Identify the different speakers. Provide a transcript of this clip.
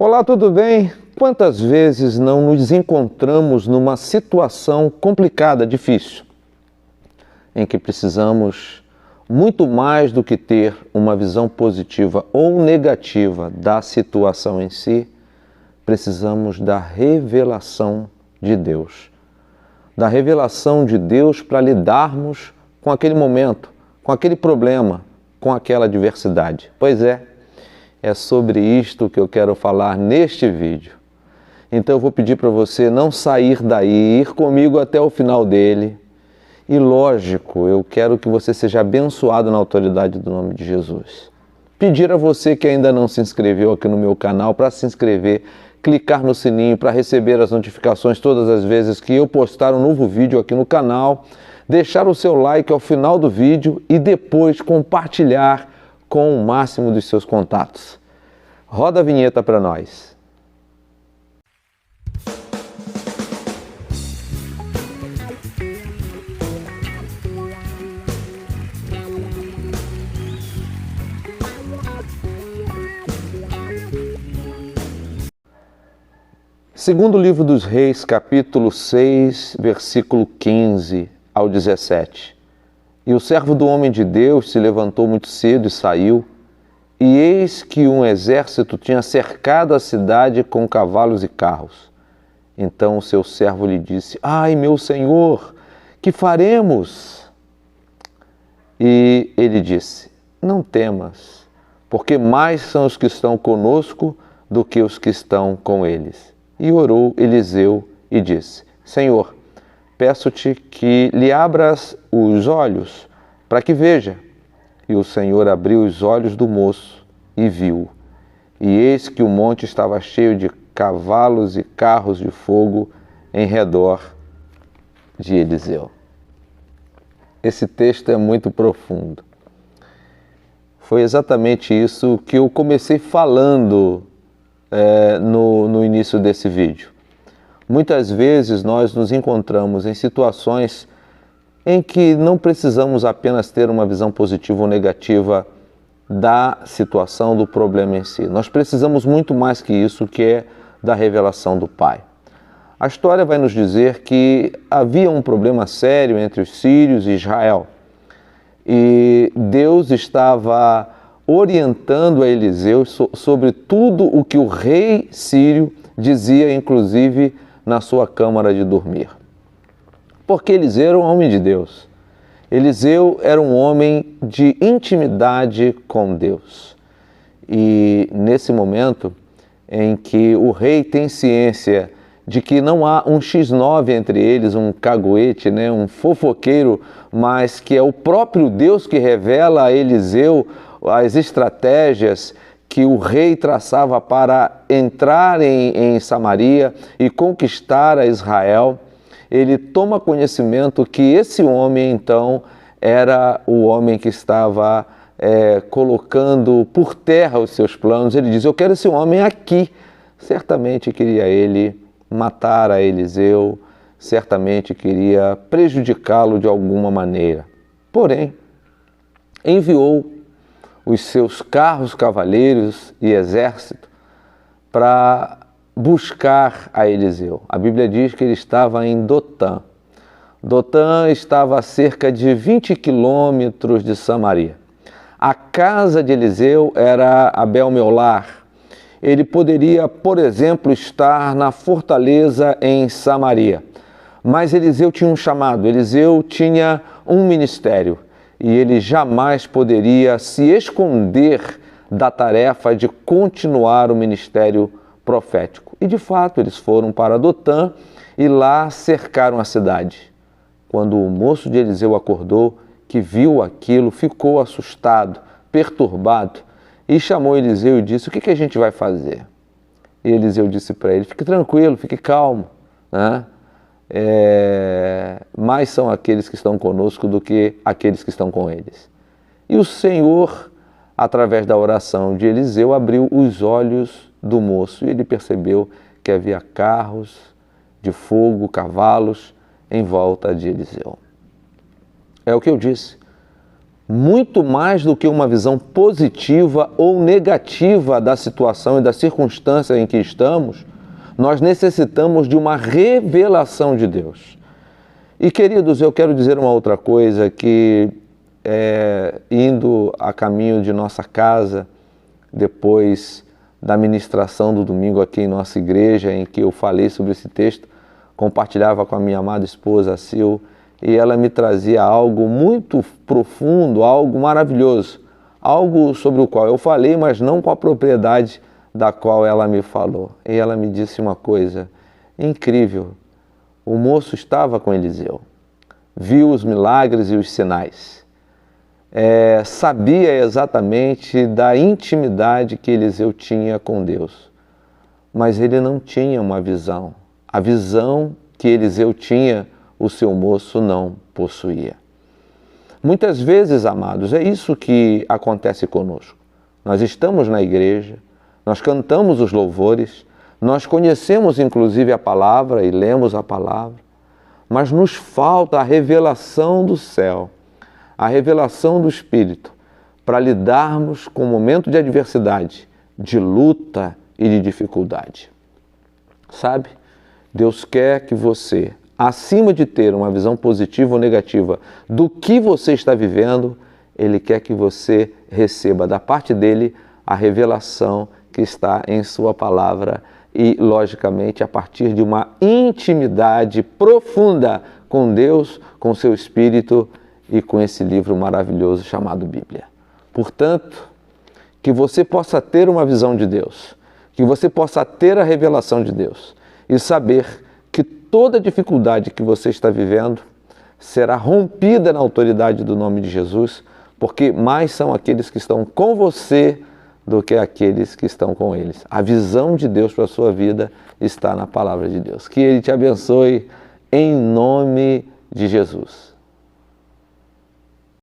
Speaker 1: Olá, tudo bem? Quantas vezes não nos encontramos numa situação complicada, difícil, em que precisamos muito mais do que ter uma visão positiva ou negativa da situação em si, precisamos da revelação de Deus. Da revelação de Deus para lidarmos com aquele momento, com aquele problema, com aquela adversidade. Pois é sobre isto que eu quero falar neste vídeo. Então eu vou pedir para você não sair daí, ir comigo até o final dele. E lógico, eu quero que você seja abençoado na autoridade do nome de Jesus. Pedir a você que ainda não se inscreveu aqui no meu canal para se inscrever, clicar no sininho para receber as notificações todas as vezes que eu postar um novo vídeo aqui no canal, deixar o seu like ao final do vídeo e depois compartilhar com o máximo dos seus contatos. Roda a vinheta para nós. Segundo livro dos Reis, capítulo 6, versículo 15 ao 17. E o servo do homem de Deus se levantou muito cedo e saiu, e eis que um exército tinha cercado a cidade com cavalos e carros. Então o seu servo lhe disse: Ai, meu senhor, que faremos? E ele disse: Não temas, porque mais são os que estão conosco do que os que estão com eles. E orou Eliseu e disse: Senhor, peço-te que lhe abras os olhos para que veja. E o Senhor abriu os olhos do moço e viu. E eis que o monte estava cheio de cavalos e carros de fogo em redor de Eliseu. Esse texto é muito profundo. Foi exatamente isso que eu comecei falando no início desse vídeo. Muitas vezes nós nos encontramos em situações em que não precisamos apenas ter uma visão positiva ou negativa da situação, do problema em si. Nós precisamos muito mais que isso, que é da revelação do Pai. A história vai nos dizer que havia um problema sério entre os sírios e Israel. E Deus estava orientando a Eliseu sobre tudo o que o rei sírio dizia, inclusive na sua câmara de dormir. Porque Eliseu era um homem de Deus. Eliseu era um homem de intimidade com Deus. E nesse momento em que o rei tem ciência de que não há um X9 entre eles, um caguete, um fofoqueiro, mas que é o próprio Deus que revela a Eliseu as estratégias que o rei traçava para entrar em Samaria e conquistar a Israel, ele toma conhecimento que esse homem, então, era o homem que estava colocando por terra os seus planos. Ele diz: eu quero esse homem aqui. Certamente queria ele matar a Eliseu, certamente queria prejudicá-lo de alguma maneira. Porém, enviou os seus carros, cavaleiros e exército para buscar a Eliseu. A Bíblia diz que ele estava em Dotã. Dotã estava a cerca de 20 quilômetros de Samaria. A casa de Eliseu era Abel-Meolar. Ele poderia, por exemplo, estar na fortaleza em Samaria. Mas Eliseu tinha um chamado, Eliseu tinha um ministério. E ele jamais poderia se esconder da tarefa de continuar o ministério profético. E de fato eles foram para Dotã e lá cercaram a cidade. Quando o moço de Eliseu acordou, que viu aquilo, ficou assustado, perturbado e chamou Eliseu e disse: o que a gente vai fazer? E Eliseu disse para ele: fique tranquilo, fique calmo, mais são aqueles que estão conosco do que aqueles que estão com eles. E o Senhor, através da oração de Eliseu, abriu os olhos do moço e ele percebeu que havia carros de fogo, cavalos em volta de Eliseu. É o que eu disse. muito mais do que uma visão positiva ou negativa da situação e da circunstância em que estamos, nós necessitamos de uma revelação de Deus. E, queridos, eu quero dizer uma outra coisa, que indo a caminho de nossa casa, depois da ministração do domingo aqui em nossa igreja, em que eu falei sobre esse texto, compartilhava com a minha amada esposa, a Sil, e ela me trazia algo muito profundo, algo maravilhoso, algo sobre o qual eu falei, mas não com a propriedade da qual ela me falou. E ela me disse uma coisa incrível: o moço estava com Eliseu, viu os milagres e os sinais, sabia exatamente da intimidade que Eliseu tinha com Deus, mas ele não tinha uma visão. A visão que Eliseu tinha, o seu moço não possuía. Muitas vezes, amados, é isso que acontece conosco. Nós estamos na igreja, nós cantamos os louvores, nós conhecemos inclusive a palavra e lemos a palavra, mas nos falta a revelação do céu, a revelação do Espírito, para lidarmos com o momento de adversidade, de luta e de dificuldade. Sabe? Deus quer que você, acima de ter uma visão positiva ou negativa do que você está vivendo, Ele quer que você receba da parte dele a revelação que está em sua palavra e, logicamente, a partir de uma intimidade profunda com Deus, com seu Espírito e com esse livro maravilhoso chamado Bíblia. Portanto, que você possa ter uma visão de Deus, que você possa ter a revelação de Deus e saber que toda dificuldade que você está vivendo será rompida na autoridade do nome de Jesus, porque mais são aqueles que estão com você do que aqueles que estão com eles. A visão de Deus para a sua vida está na palavra de Deus. Que Ele te abençoe em nome de Jesus.